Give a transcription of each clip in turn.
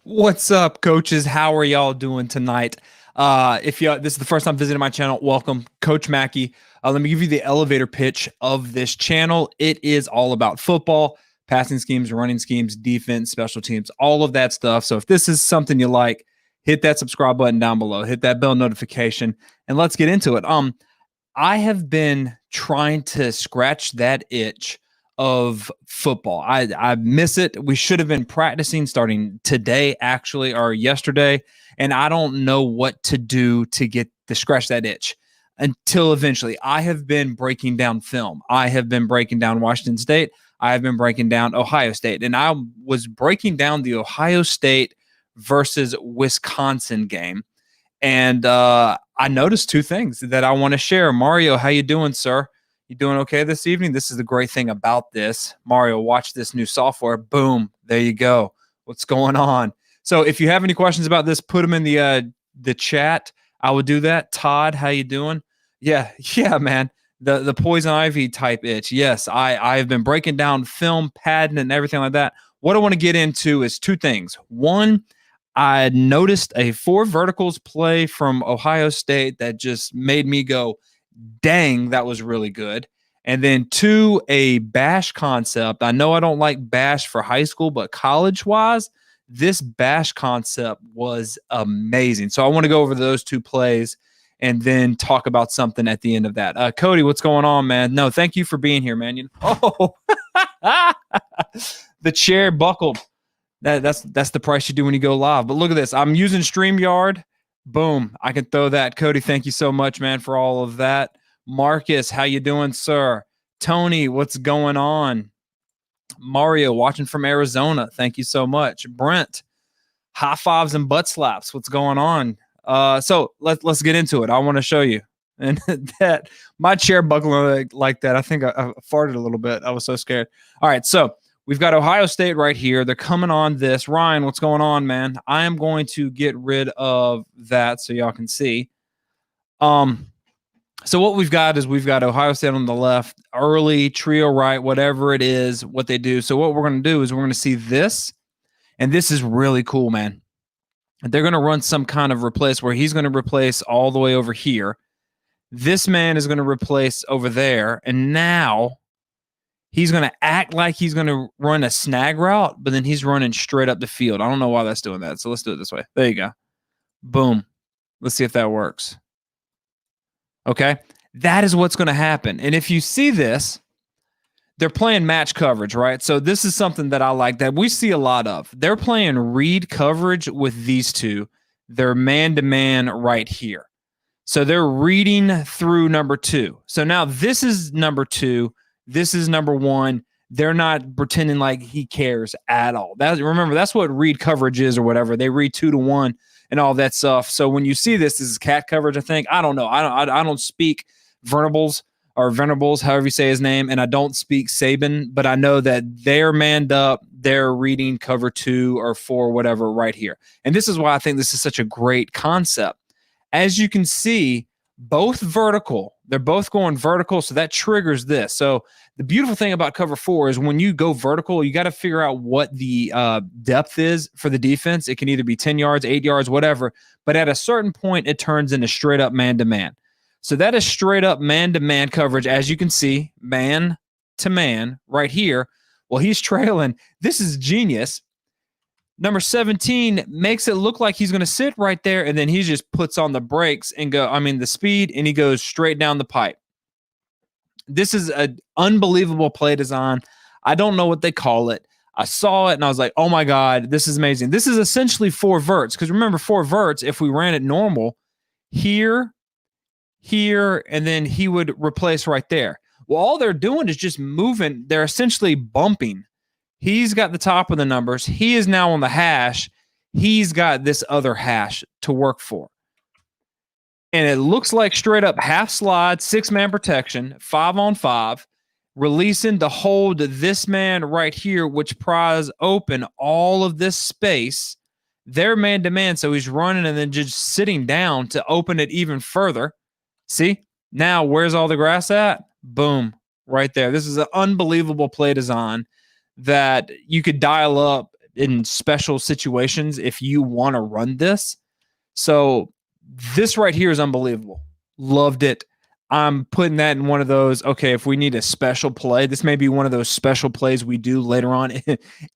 What's up, coaches? How are y'all doing tonight? If you this is the first time visiting my channel, welcome, Coach McKie. Let me give you the elevator pitch of this channel. It is all about football, passing schemes, running schemes, defense, special teams, all of that stuff. So if this is something you like, hit that subscribe button down below, hit that bell notification, and let's get into it. I have been trying to scratch that itch of football. I miss it. We should have been practicing starting today, actually, or yesterday, and I don't know what to do to get to scratch that itch until eventually. I have been breaking down film. I have been breaking down Washington State. I have been breaking down Ohio State, and I was breaking down the Ohio State versus Wisconsin game. And I noticed two things that I want to share. Mario, how you doing, sir? You doing okay this evening? This is the great thing about this. Mario, watch this new software. Boom, there you go. What's going on? So if you have any questions about this, put them in the chat. I would do that. Todd, how you doing? Yeah, man. The poison ivy type itch. Yes, I've been breaking down film, padding, and everything like that. What I want to get into is two things. One, I noticed a 4 verticals play from Ohio State that just made me go, dang, that was really good. And then 2, a bash concept. I know I don't like bash for high school, but college-wise, this bash concept was amazing. So I want to go over those 2 plays and then talk about something at the end of that. Cody, what's going on, man? No, thank you for being here, man. Oh, the chair buckled. That's the price you do when you go live. But look at this. I'm using StreamYard. Boom. I can throw that. Cody, thank you so much, man, for all of that. Marcus, how you doing, sir? Tony, what's going on? Mario, watching from Arizona. Thank you so much. Brent, high fives and butt slaps. What's going on? So let's get into it. I want to show you. And that my chair buckling like that. I think I farted a little bit. I was so scared. All right, so we've got Ohio State right here. They're coming on this. Ryan, what's going on, man? I am going to get rid of that so y'all can see. So what we've got is we've got Ohio State on the left, early, trio right, whatever it is, what they do. So what we're going to do is we're going to see this, and this is really cool, man. They're going to run some kind of replace where he's going to replace all the way over here. This man is going to replace over there, and now he's going to act like he's going to run a snag route, but then he's running straight up the field. I don't know why that's doing that, so let's do it this way. There you go. Boom. Let's see if that works. Okay? That is what's going to happen. And if you see this, they're playing match coverage, right? So this is something that I like that we see a lot of. They're playing read coverage with these two. They're man-to-man right here. So they're reading through number 2. So now this is number 2. This is number 1. They're not pretending like he cares at all. Remember, that's what read coverage is or whatever. They read 2 to 1 and all that stuff. So when you see this is cat coverage, I think. I don't know. I don't speak Venables, however you say his name, and I don't speak Saban, but I know that they're manned up. They're reading cover 2 or 4, whatever, right here. And this is why I think this is such a great concept. As you can see, both vertical. They're both going vertical, so that triggers this. So the beautiful thing about cover 4 is when you go vertical, you got to figure out what the depth is for the defense. It can either be 10 yards, 8 yards, whatever. But at a certain point, it turns into straight up man-to-man. So that is straight up man-to-man coverage, as you can see, man-to-man right here. Well, he's trailing. This is genius. Number 17 makes it look like he's going to sit right there, and then he just puts on the brakes and the speed, and he goes straight down the pipe. This is an unbelievable play design. I don't know what they call it. I saw it, and I was like, oh, my God, this is amazing. This is essentially 4 verts, because remember, 4 verts, if we ran it normal, here, and then he would replace right there. Well, all they're doing is just moving. They're essentially bumping. He's got the top of the numbers. He is now on the hash. He's got this other hash to work for. And it looks like straight up half slide, 6-man protection, 5-on-5, releasing to hold this man right here, which pries open all of this space. They're man-to-man, so he's running and then just sitting down to open it even further. See? Now, where's all the grass at? Boom, right there. This is an unbelievable play design that you could dial up in special situations if you want to run this. So this right here is unbelievable. Loved it. I'm putting that in one of those, okay, if we need a special play, this may be one of those special plays we do later on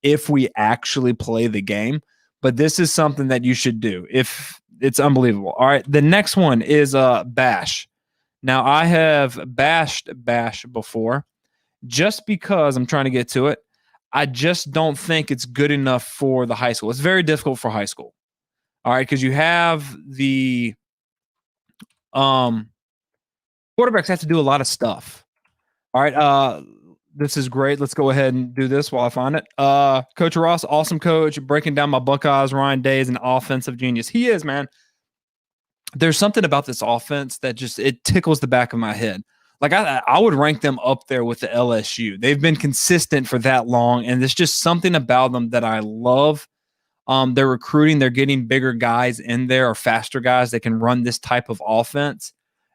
if we actually play the game. But this is something that you should do. If it's unbelievable. All right, the next one is bash. Now, I have bashed bash before just because I'm trying to get to it. I just don't think it's good enough for the high school. It's very difficult for high school. All right, because you have the quarterbacks have to do a lot of stuff. All right, this is great. Let's go ahead and do this while I find it. Coach Ross, awesome coach, breaking down my Buckeyes. Ryan Day is an offensive genius. He is, man. There's something about this offense that just it tickles the back of my head. Like I would rank them up there with the LSU. They've been consistent for that long, and there's just something about them that I love. They're recruiting, they're getting bigger guys in there or faster guys that can run this type of offense.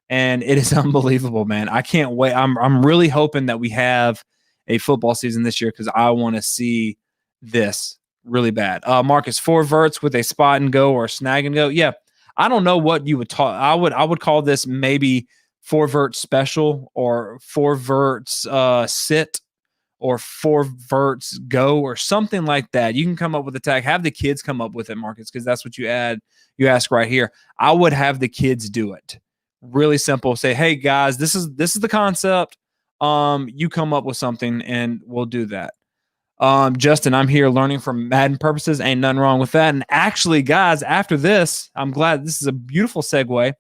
And it is unbelievable, man. I can't wait. I'm really hoping that we have a football season this year because I want to see this really bad. Marcus, 4 verts with a spot and go or snag and go. Yeah, I don't know what you would talk. I would call this maybe 4 vert special or 4 verts sit or 4 verts go or something like that. You can come up with a tag. Have the kids come up with it, Marcus, because that's what you ask right here. I would have the kids do it. Really simple. Say, hey guys, this is the concept. You come up with something and we'll do that. Justin, I'm here learning from Madden purposes. Ain't nothing wrong with that. And actually, guys, after this, I'm glad this is a beautiful segue.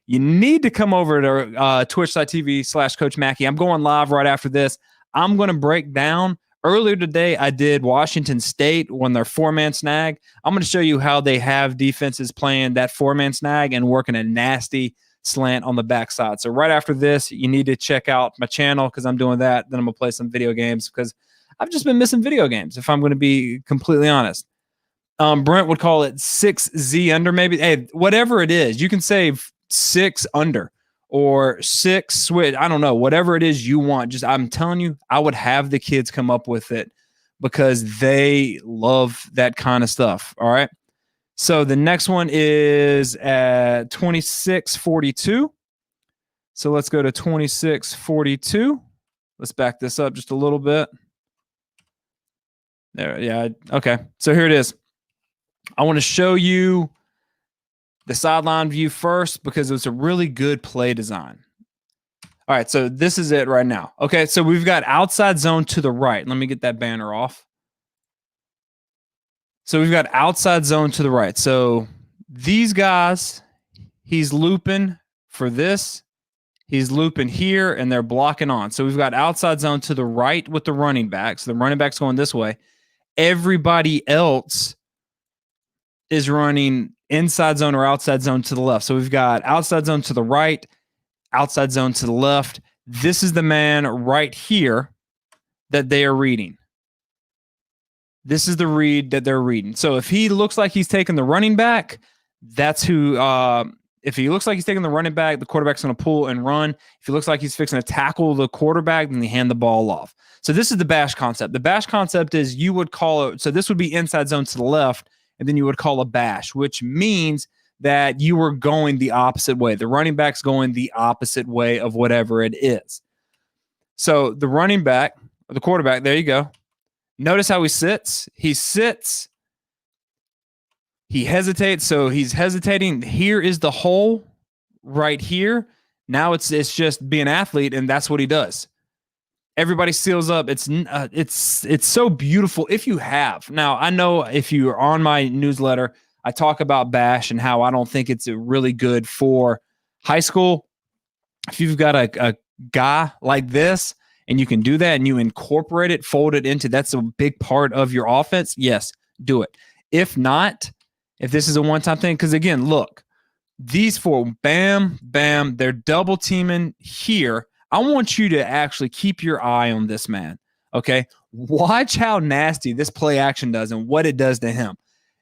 You need to come over to twitch.tv/Coach McKie. I'm going live right after this. I'm going to break down. Earlier today, I did Washington State when their 4-man snag. I'm going to show you how they have defenses playing that 4-man snag and working a nasty slant on the backside. So right after this, you need to check out my channel because I'm doing that. Then I'm going to play some video games because I've just been missing video games, if I'm going to be completely honest. Brent would call it 6Z under maybe. Hey, whatever it is, you can say 6 under or 6 switch. I don't know. Whatever it is you want. Just I'm telling you, I would have the kids come up with it because they love that kind of stuff. All right. So the next one is at 2642. So let's go to 2642. Let's back this up just a little bit. There, yeah, okay. So here it is. I want to show you the sideline view first because it's a really good play design. All right, so this is it right now. Okay, so we've got outside zone to the right. Let me get that banner off. So we've got outside zone to the right. So these guys, he's looping for this. He's looping here, and they're blocking on. So we've got outside zone to the right with the running back. So the running back's going this way. Everybody else is running inside zone or outside zone to the left. So we've got outside zone to the right, outside zone to the left. This is the man right here that they are reading. This is the read that they're reading. So if he looks like he's taking the running back, that's who if he looks like he's taking the running back, the quarterback's going to pull and run. If he looks like he's fixing to tackle the quarterback, then they hand the ball off. So this is the bash concept. The bash concept is you would call it, so this would be inside zone to the left, and then you would call a bash, which means that you were going the opposite way. The running back's going the opposite way of whatever it is. So the running back, or the quarterback, there you go. Notice how he sits. He sits. He hesitates. So he's hesitating. Here is the hole right here. Now it's just be an athlete, and that's what he does. Everybody seals up. It's so beautiful. If you have now, I know if you're on my newsletter, I talk about bash and how I don't think it's really good for high school. If you've got a guy like this and you can do that and you incorporate it, fold it into, that's a big part of your offense. Yes, do it. If not, if this is a one-time thing, because again, look, these 4, bam, bam, they're double teaming here. I want you to actually keep your eye on this man, okay? Watch how nasty this play action does and what it does to him.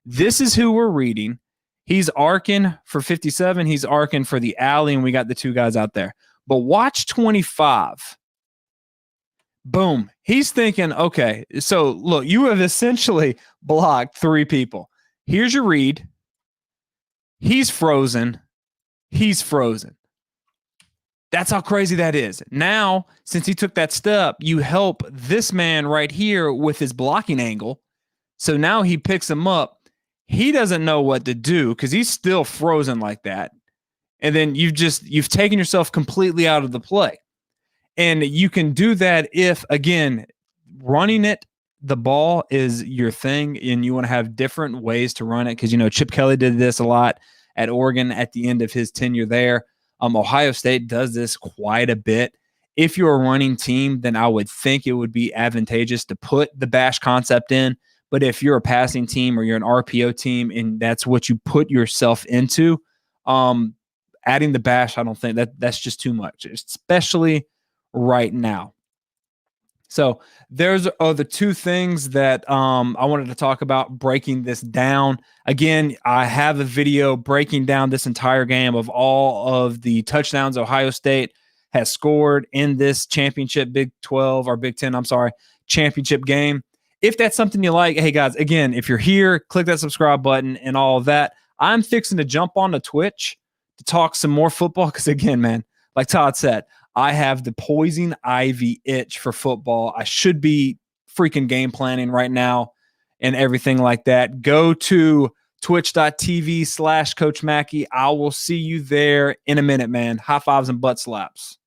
This is who we're reading. He's arcing for 57. He's arcing for the alley, and we got the 2 guys out there. But watch 25. Boom. He's thinking, okay, so look, you have essentially blocked 3 people. Here's your read. He's frozen. He's frozen. That's how crazy that is. Now, since he took that step, you help this man right here with his blocking angle. So now he picks him up. He doesn't know what to do because he's still frozen like that. And then you've taken yourself completely out of the play. And you can do that if, again, running it, the ball is your thing, and you want to have different ways to run it. Because, Chip Kelly did this a lot at Oregon at the end of his tenure there. Ohio State does this quite a bit. If you're a running team, then I would think it would be advantageous to put the bash concept in. But if you're a passing team or you're an RPO team and that's what you put yourself into, adding the bash, I don't think that's just too much, especially right now. So there's the 2 things that I wanted to talk about breaking this down. Again, I have a video breaking down this entire game of all of the touchdowns Ohio State has scored in this championship Big 12 or Big 10, championship game. If that's something you like, hey guys, again, if you're here, click that subscribe button and all of that. I'm fixing to jump on to Twitch to talk some more football because, again, man, like Todd said, I have the poison ivy itch for football. I should be freaking game planning right now and everything like that. Go to twitch.tv/Coach McKie. I will see you there in a minute, man. High fives and butt slaps.